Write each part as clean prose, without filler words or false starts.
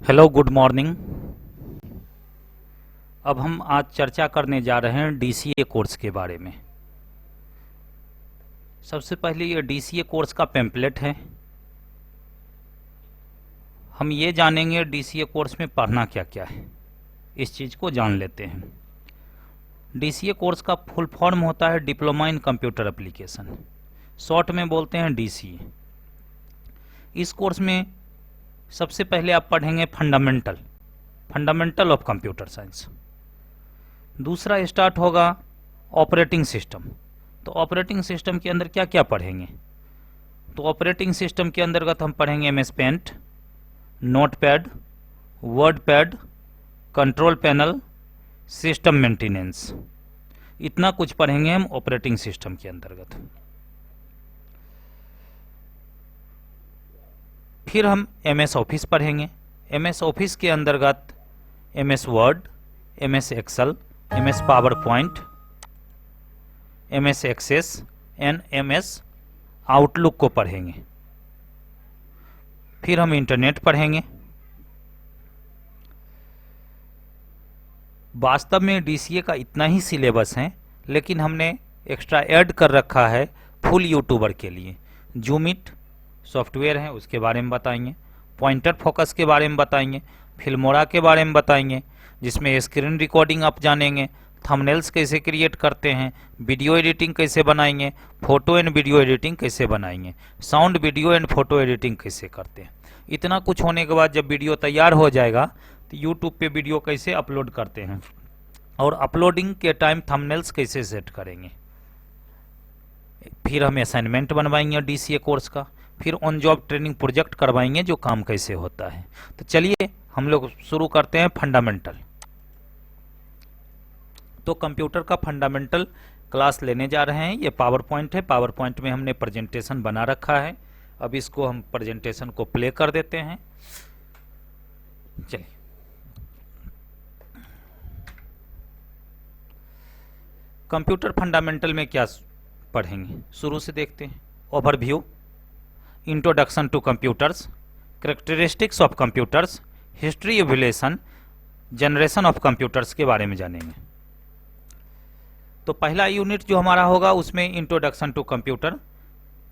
Hello good morning. अब हम आज चर्चा करने जा रहे हैं डीसीए कोर्स के बारे में। सबसे पहले ये डीसीए कोर्स का पैम्पलेट है। हम ये जानेंगे डीसीए कोर्स में पढ़ना क्या क्या है, इस चीज़ को जान लेते हैं। डीसीए कोर्स का फुल फॉर्म होता है diploma in computer application, short में बोलते हैं डीसीए। इस कोर्स में सबसे पहले आप पढ़ेंगे फंडामेंटल ऑफ कंप्यूटर साइंस। दूसरा स्टार्ट होगा ऑपरेटिंग सिस्टम। तो ऑपरेटिंग सिस्टम के अंदर क्या क्या पढ़ेंगे? तो ऑपरेटिंग सिस्टम के अंतर्गत हम पढ़ेंगे MS Paint, Notepad, WordPad, Control Panel, system maintenance. इतना कुछ पढ़ेंगे हम ऑपरेटिंग सिस्टम के अंतर्गत। फिर हम एमएस ऑफिस पढ़ेंगे। एमएस ऑफिस के अंतर्गत MS Word, MS Excel, MS Power Point, MS Access and MS Outlook को पढ़ेंगे। फिर हम इंटरनेट पढ़ेंगे। वास्तव में डीसीए का इतना ही सिलेबस है, लेकिन हमने एक्स्ट्रा ऐड कर रखा है फुल यूट्यूबर के लिए। जूमिट सॉफ्टवेयर है, उसके बारे में बताएंगे। पॉइंटर फोकस के बारे में बताएंगे। फिल्मोरा के बारे में बताएंगे, जिसमें स्क्रीन रिकॉर्डिंग आप जानेंगे, थंबनेल्स कैसे क्रिएट करते हैं, वीडियो एडिटिंग कैसे बनाएंगे, फोटो एंड वीडियो एडिटिंग कैसे बनाएंगे, sound video and photo editing कैसे करते हैं। इतना कुछ होने के बाद जब वीडियो तैयार हो जाएगा तो यूट्यूब पे वीडियो कैसे अपलोड करते हैं और अपलोडिंग के टाइम थंबनेल्स कैसे सेट करेंगे। फिर हम असाइनमेंट बनवाएंगे डीसीए कोर्स का। फिर ऑन जॉब ट्रेनिंग प्रोजेक्ट करवाएंगे जो काम कैसे होता है। तो चलिए हम लोग शुरू करते हैं फंडामेंटल। तो कंप्यूटर का फंडामेंटल क्लास लेने जा रहे हैं। ये पावर पॉइंट है, पावर पॉइंट में हमने प्रेजेंटेशन बना रखा है। अब इसको हम प्रेजेंटेशन को प्ले कर देते हैं। चलिए, कंप्यूटर फंडामेंटल में क्या पढ़ेंगे शुरू से देखते हैं। Overview, introduction to computers, characteristics of computers, history evolution, generation of computers के बारे में जानेंगे। तो पहला यूनिट जो हमारा होगा उसमें introduction to computer,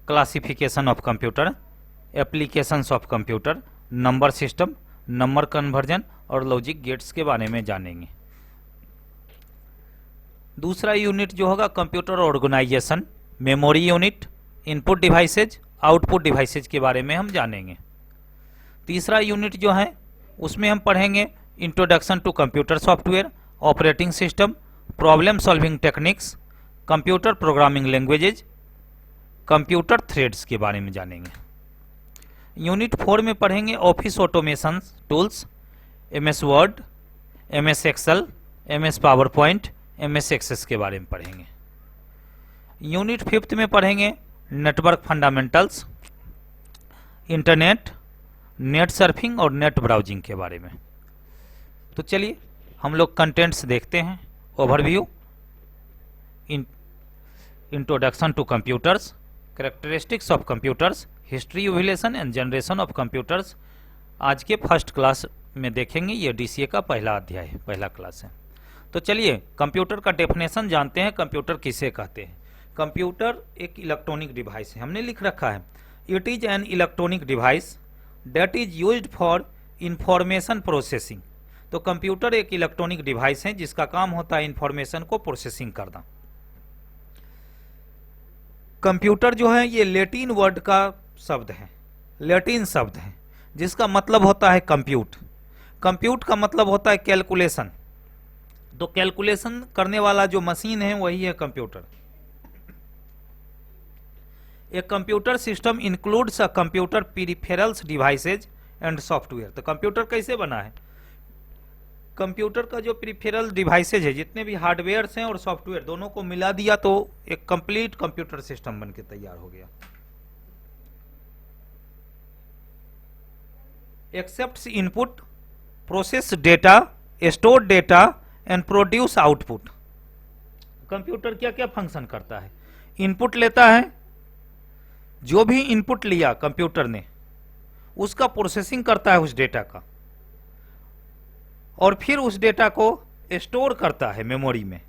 classification of computer, applications of computer, number system, number conversion और लॉजिक गेट्स के बारे में जानेंगे। दूसरा यूनिट जो होगा computer organization, memory unit, input devices, output devices के बारे में हम जानेंगे। तीसरा यूनिट जो है उसमें हम पढ़ेंगे introduction to computer software, operating system, problem solving techniques, computer programming languages, computer threads के बारे में जानेंगे। यूनिट 4 में पढ़ेंगे office automation tools, MS Word, MS Excel, MS Power Point, MS Access के बारे में पढ़ेंगे। यूनिट 5 में पढ़ेंगे network fundamentals, internet, net surfing और नेट ब्राउजिंग के बारे में। तो चलिए हम लोग कंटेंट्स देखते हैं। Overview, introduction to computers, characteristics of computers, history evolution and generation of computers आज के फर्स्ट क्लास में देखेंगे। ये डीसीए का पहला अध्याय है, पहला क्लास है। तो चलिए कंप्यूटर का डेफिनेशन जानते हैं। कंप्यूटर किसे कहते हैं? कंप्यूटर एक इलेक्ट्रॉनिक डिवाइस है, हमने लिख रखा है it is an electronic device that is used for information processing. तो कंप्यूटर एक इलेक्ट्रॉनिक डिवाइस है जिसका काम होता है इंफॉर्मेशन को प्रोसेसिंग करना। कंप्यूटर जो है ये लैटिन वर्ड का शब्द है, लैटिन शब्द है जिसका मतलब होता है कंप्यूट। कंप्यूट का मतलब होता है कैलकुलेशन। तो कैलकुलेशन करने वाला जो मशीन है वही है computer. A computer system includes a computer peripherals devices and software. तो कंप्यूटर कैसे बना है? कंप्यूटर का जो पेरिफेरल डिवाइसेज है, जितने भी हार्डवेयर हैं और सॉफ्टवेयर, दोनों को मिला दिया तो एक कंप्लीट कंप्यूटर सिस्टम बनके तैयार हो गया। Accepts input, process data, store data and produce output. Computer क्या क्या फंक्शन करता है? इनपुट लेता है, जो भी इनपुट लिया कंप्यूटर ने उसका प्रोसेसिंग करता है उस डेटा का। और फिर उस डेटा को स्टोर करता है मेमोरी में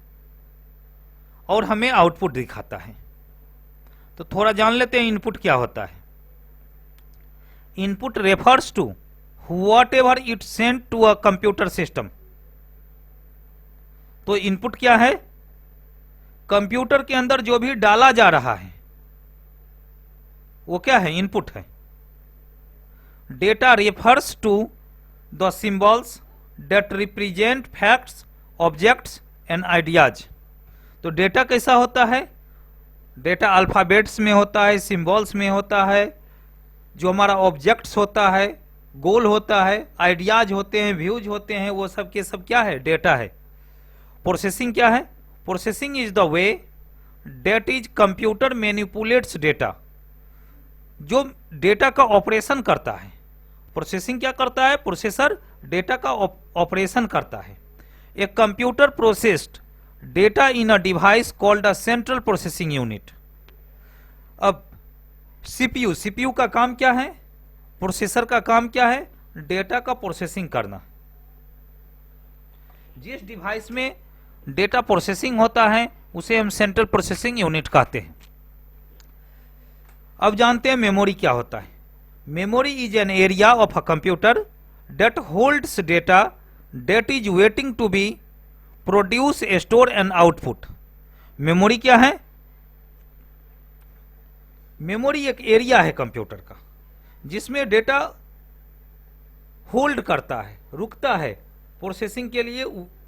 और हमें आउटपुट दिखाता है। तो थोड़ा जान लेते हैं इनपुट क्या होता है। Input refers to whatever it send to a computer system. तो इनपुट क्या है? कंप्यूटर के अंदर जो भी डाला जा रहा है वो क्या है? इनपुट है। Data refers to the symbols that represent facts, objects and ideas. तो डेटा कैसा होता है? डेटा अल्फाबेट्स में होता है, सिंबल्स में होता है, जो हमारा ऑब्जेक्ट्स होता है, गोल होता है, आइडियाज होते हैं, व्यूज होते हैं, वो सब के सब क्या है? डेटा है। प्रोसेसिंग क्या है? Processing is the way that is computer manipulates data. जो डेटा का ऑपरेशन करता है, प्रोसेसिंग क्या करता है? प्रोसेसर डेटा का ऑपरेशन करता है। A computer processed data in a device called a central processing unit. अब सीपीयू, सीपीयू का काम क्या है? प्रोसेसर का काम क्या है? डेटा का प्रोसेसिंग करना। जिस डिवाइस में डेटा प्रोसेसिंग होता है उसे हम सेंट्रल प्रोसेसिंग यूनिट कहते हैं। अब जानते हैं मेमोरी क्या होता है। Memory is an area of a computer that holds data that is waiting to be produce, store and output. Memory क्या है? मेमोरी एक एरिया है कंप्यूटर का जिसमें डेटा होल्ड करता है, रुकता है, प्रोसेसिंग के लिए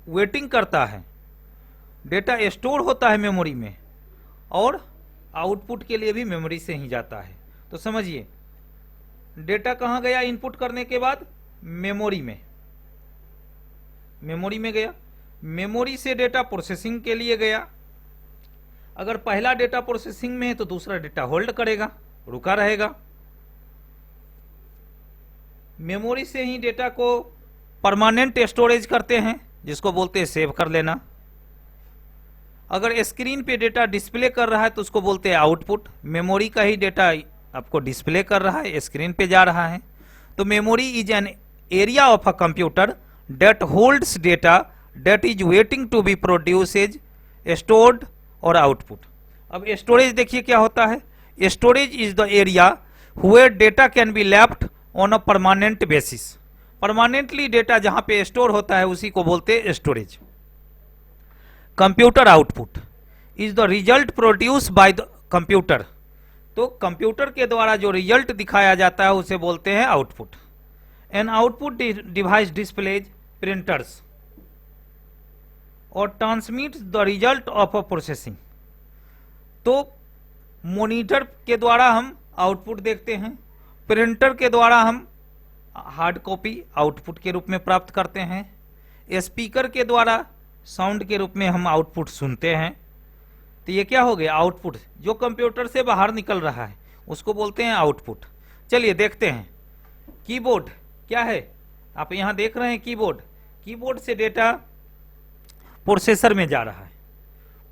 वेटिंग करता है, डेटा स्टोर होता है मेमोरी में और आउटपुट के लिए भी मेमोरी से ही जाता है। तो समझिए डेटा कहां गया? इनपुट करने के बाद मेमोरी में, मेमोरी में गया। मेमोरी से डेटा प्रोसेसिंग के लिए गया। अगर पहला डेटा प्रोसेसिंग में है तो दूसरा डेटा होल्ड करेगा, रुका रहेगा। मेमोरी से ही डेटा को परमानेंट स्टोरेज करते हैं जिसको बोलते हैं सेव कर लेना। अगर स्क्रीन पे डेटा डिस्प्ले कर रहा है तो उसको बोलते हैं आउटपुट। मेमोरी का ही डेटा आपको डिस्प्ले कर रहा है, स्क्रीन पे जा रहा है। तो memory is an area of a computer that holds data that is waiting to be produces, stored और आउटपुट। अब स्टोरेज देखिए क्या होता है। Storage is the area where data can be left on a permanent basis. Permanently data जहां पे store होता है उसी को बोलते हैं storage. Computer output is the result produce by the computer. तो कंप्यूटर के द्वारा जो रिजल्ट दिखाया जाता है उसे बोलते हैं output. An output device displays printers और transmit the result of a processing. तो मॉनिटर के द्वारा हम आउटपुट देखते हैं, प्रिंटर के द्वारा हम हार्ड कॉपी आउटपुट के रूप में प्राप्त करते हैं, स्पीकर के द्वारा साउंड के रूप में हम आउटपुट सुनते हैं। तो ये क्या हो गया? आउटपुट। जो कंप्यूटर से बाहर निकल रहा है उसको बोलते हैं आउटपुट। चलिए देखते हैं। कीबोर्ड क्या है? आप यहां देख रहे हैं कीबोर्ड। कीबोर्ड से डेटा प्रोसेसर में जा रहा है,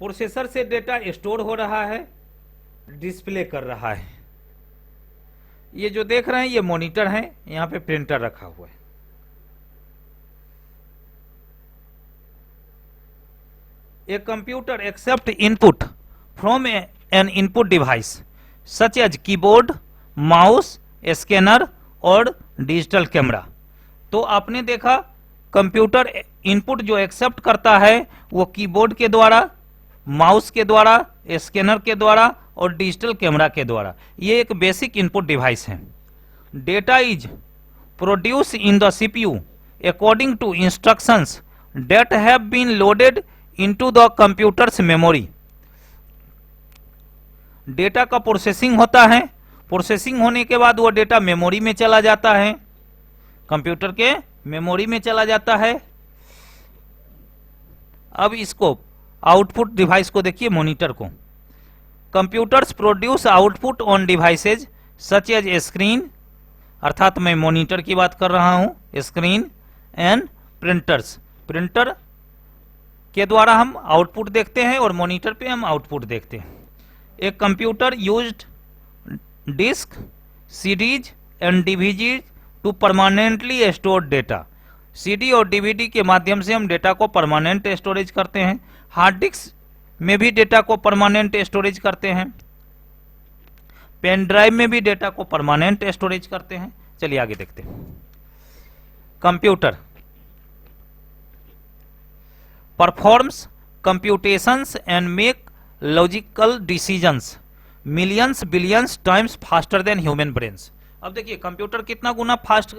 प्रोसेसर से डेटा स्टोर हो रहा है, डिस्प्ले कर रहा है। ये जो देख रहे हैं ये मॉनिटर है, यहां पे प्रिंटर रखा हुआ है। A computer accepts input from an input device such as keyboard, mouse, scanner और डिजिटल कैमरा। तो आपने देखा कंप्यूटर इनपुट जो एक्सेप्ट करता है वो कीबोर्ड के द्वारा, माउस के द्वारा, स्कैनर के द्वारा और डिजिटल कैमरा के द्वारा। ये एक बेसिक इनपुट डिवाइस है। Data is produce in the CPU according to instructions that have been loaded into the computers memory. Data का प्रोसेसिंग होता है, प्रोसेसिंग होने के बाद वो डेटा मेमोरी में चला जाता है, कंप्यूटर के मेमोरी में चला जाता है। अब इसको आउटपुट डिवाइस को देखिए, मॉनिटर को। Computers produce output on devices such as screen, अर्थात मैं मॉनिटर की बात कर रहा हूं, स्क्रीन एंड प्रिंटर्स। प्रिंटर के द्वारा हम आउटपुट देखते हैं और मॉनिटर पे हम आउटपुट देखते हैं। एक computer used disk, CDs and DVDs to permanently store data. CD और डीवीडी के माध्यम से हम डेटा को परमानेंट स्टोरेज करते हैं। हार्ड डिस्क में भी डेटा को परमानेंट स्टोरेज करते हैं। पेन ड्राइव में भी डेटा को परमानेंट स्टोरेज करते हैं। चलिए आगे देखते हैं। Computer performs computations and make logical decisions millions billions times faster than human brains. अब देखिए कंप्यूटर कितना गुना फास्ट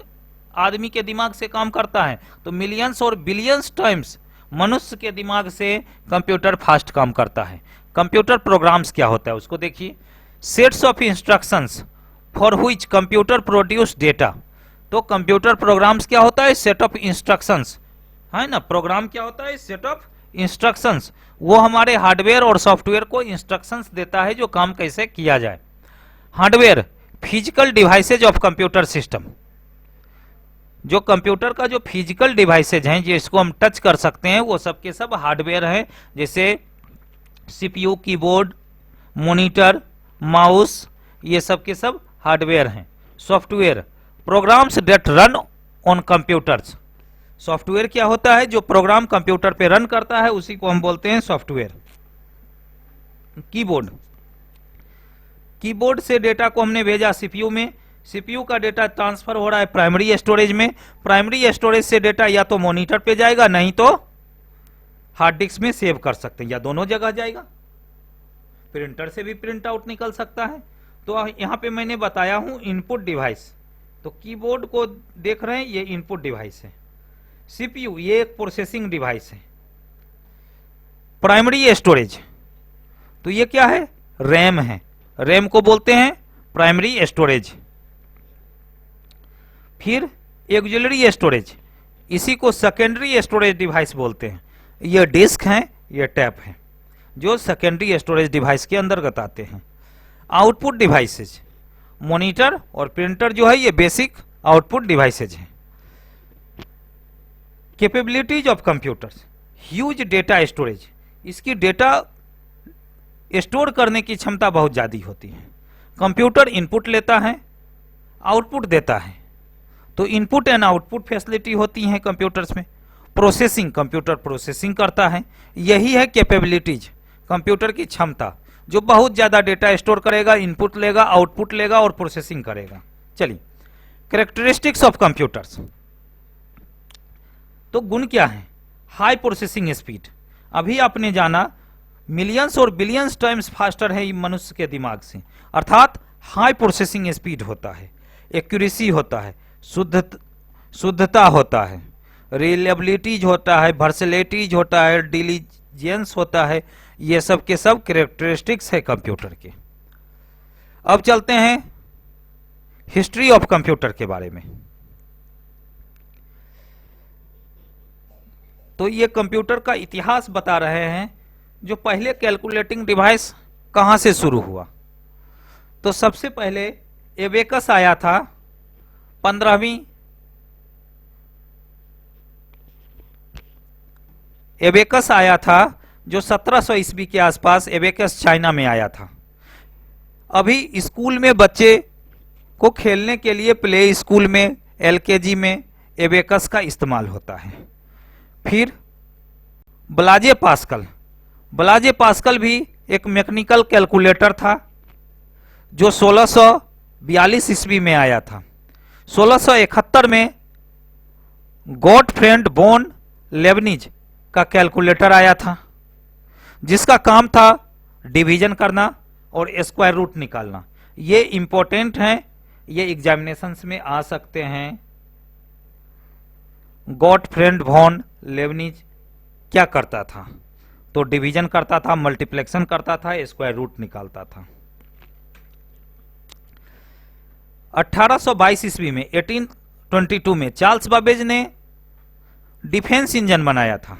आदमी के दिमाग से काम करता है, तो मिलियंस और बिलियंस टाइम्स मनुष्य के दिमाग से कंप्यूटर फास्ट काम करता है। कंप्यूटर प्रोग्राम्स क्या होता है उसको देखिए। Sets of instructions for which computer produce data. तो कंप्यूटर प्रोग्राम्स क्या होता है? सेट ऑफ इंस्ट्रक्शंस, है ना। प्रोग्राम क्या होता है? Set of instructions. वो हमारे हार्डवेयर और सॉफ्टवेयर को इंस्ट्रक्शंस देता है जो काम कैसे किया जाए। Hardware physical devices of computer system. जो कंप्यूटर का जो फिजिकल डिवाइसेज हैं जिसको हम टच कर सकते हैं वो सब के सब हार्डवेयर हैं, जैसे सीपीयू, कीबोर्ड, मॉनिटर, माउस, ये सब के सब हार्डवेयर हैं। Software programs that run on computers. Software क्या होता है? जो प्रोग्राम कंप्यूटर पे रन करता है उसी को हम बोलते हैं सॉफ्टवेयर। कीबोर्ड, कीबोर्ड से डेटा को हमने भेजा सीपीयू में, सीपीयू का डेटा ट्रांसफर हो रहा है प्राइमरी स्टोरेज में, प्राइमरी स्टोरेज से डेटा या तो मॉनिटर पे जाएगा नहीं तो हार्ड डिस्क में सेव कर सकते हैं, या दोनों जगह जाएगा। प्रिंटर से भी प्रिंट आउट निकल सकता है। तो यहां पे मैंने बताया हूं इनपुट डिवाइस। तो कीबोर्ड को देख रहे हैं, ये इनपुट डिवाइस है। सीपीयू ये एक प्रोसेसिंग डिवाइस है। प्राइमरी स्टोरेज तो ये क्या है? रैम है। रैम को बोलते हैं प्राइमरी स्टोरेज। फिर ऑक्सिलरी स्टोरेज, इसी को सेकेंडरी स्टोरेज डिवाइस बोलते हैं। ये डिस्क है, ये टैप है, जो सेकेंडरी स्टोरेज डिवाइस के अंतर्गत आते हैं। आउटपुट डिवाइसेज, मॉनिटर और प्रिंटर जो है ये बेसिक आउटपुट डिवाइसेज हैं। Capabilities of computers, huge data storage, इसकी डेटा स्टोर करने की क्षमता बहुत ज्यादा होती है। कंप्यूटर इनपुट लेता है, आउटपुट देता है, तो इनपुट एंड आउटपुट फैसिलिटी होती हैं कंप्यूटर्स में। प्रोसेसिंग, कंप्यूटर प्रोसेसिंग करता है। यही है कैपेबिलिटीज, कंप्यूटर की क्षमता, जो बहुत ज्यादा डेटा स्टोर करेगा, इनपुट लेगा, आउटपुट लेगा और प्रोसेसिंग करेगा। चलिए कैरेक्टरिस्टिक्स ऑफ कंप्यूटर्स, तो गुण क्या है? हाई प्रोसेसिंग स्पीड, अभी आपने जाना मिलियंस और बिलियंस टाइम्स फास्टर है मनुष्य के दिमाग से, अर्थात हाई प्रोसेसिंग स्पीड होता है। एक्यूरेसी होता है, शुद्धता होता है, रिलायबिलिटीज होता है, वर्सेटिलिटीज होता है, डिलीजेंस होता है। ये सब के सब कैरेक्टरिस्टिक्स है कंप्यूटर के। अब चलते हैं हिस्ट्री ऑफ कंप्यूटर के बारे में। तो ये कंप्यूटर का इतिहास बता रहे हैं, जो पहले कैलकुलेटिंग डिवाइस कहां से शुरू हुआ। तो सबसे पहले एबेकस आया था 15वीं, एबेकस आया था जो 1700 ईस्वी के आसपास एबेकस चाइना में आया था। अभी स्कूल में बच्चे को खेलने के लिए प्ले स्कूल में, एलकेजी में एबेकस का इस्तेमाल होता है। फिर ब्लाजे पास्कल, ब्लाजे पास्कल भी एक मैकेनिकल कैलकुलेटर था जो 1642 ईस्वी में आया था। 1671 में गॉटफ्रेड बोन लेबनिज का कैलकुलेटर आया था, जिसका काम था डिवीजन करना और स्क्वायर रूट निकालना। ये इंपॉर्टेंट हैं, ये एग्जामिनेशंस में आ सकते हैं। गॉटफ्रेड बोन लेबनिज क्या करता था? तो डिवीजन करता था, मल्टीप्लेक्शन करता था, स्क्वायर रूट निकालता था। 1822 ईस्वी में 1822 में चार्ल्स बाबेज ने डिफेंस इंजन बनाया था,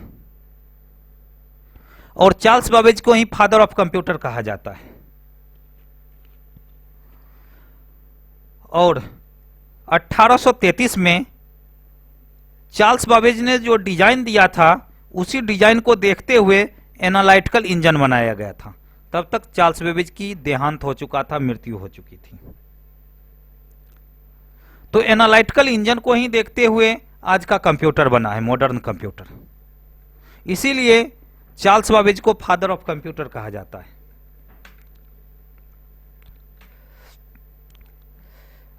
और चार्ल्स बाबेज को ही फादर ऑफ कंप्यूटर कहा जाता है। और 1833 में चार्ल्स बाबेज ने जो डिजाइन दिया था उसी डिजाइन को देखते हुए एनालिटिकल इंजन बनाया गया था। तब तक चार्ल्स बेबेज की देहांत हो चुका था, मृत्यु हो चुकी थी। तो एनालिटिकल इंजन को ही देखते हुए आज का कंप्यूटर बना है, मॉडर्न कंप्यूटर। इसीलिए चार्ल्स बाबेज को फादर ऑफ कंप्यूटर कहा जाता है।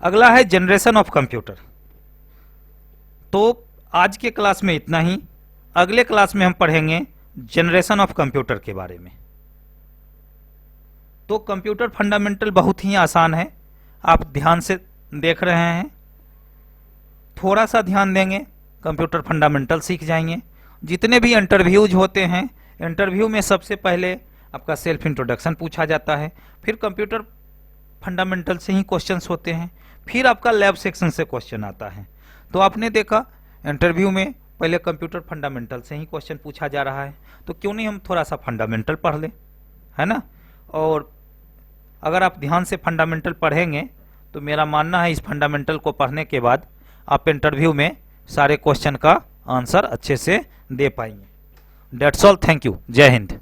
अगला है जनरेशन ऑफ कंप्यूटर। तो आज के क्लास में इतना ही। अगले क्लास में हम पढ़ेंगे जनरेशन ऑफ कंप्यूटर के बारे में। तो कंप्यूटर फंडामेंटल बहुत ही आसान है, आप ध्यान से देख रहे हैं। थोड़ा सा ध्यान देंगे, कंप्यूटर फंडामेंटल सीख जाएंगे। जितने भी इंटरव्यूज होते हैं, इंटरव्यू में सबसे पहले आपका सेल्फ इंट्रोडक्शन पूछा जाता है, फिर कंप्यूटर फंडामेंटल से ही क्वेश्चंस होते हैं, फिर आपका लैब सेक्शन से क्वेश्चन आता है। तो आपने देखा इंटरव्यू में पहले कंप्यूटर फंडामेंटल से ही क्वेश्चन पूछा जा रहा है, तो क्यों नहीं हम थोड़ा सा फंडामेंटल पढ़ लें, है ना। और अगर आप ध्यान से फंडामेंटल पढ़ेंगे तो मेरा मानना है इस फंडामेंटल को पढ़ने के बाद आप इंटरव्यू में सारे क्वेश्चन का आंसर अच्छे से दे पाएंगे। डेट्स ऑल, थैंक यू, जय हिंद।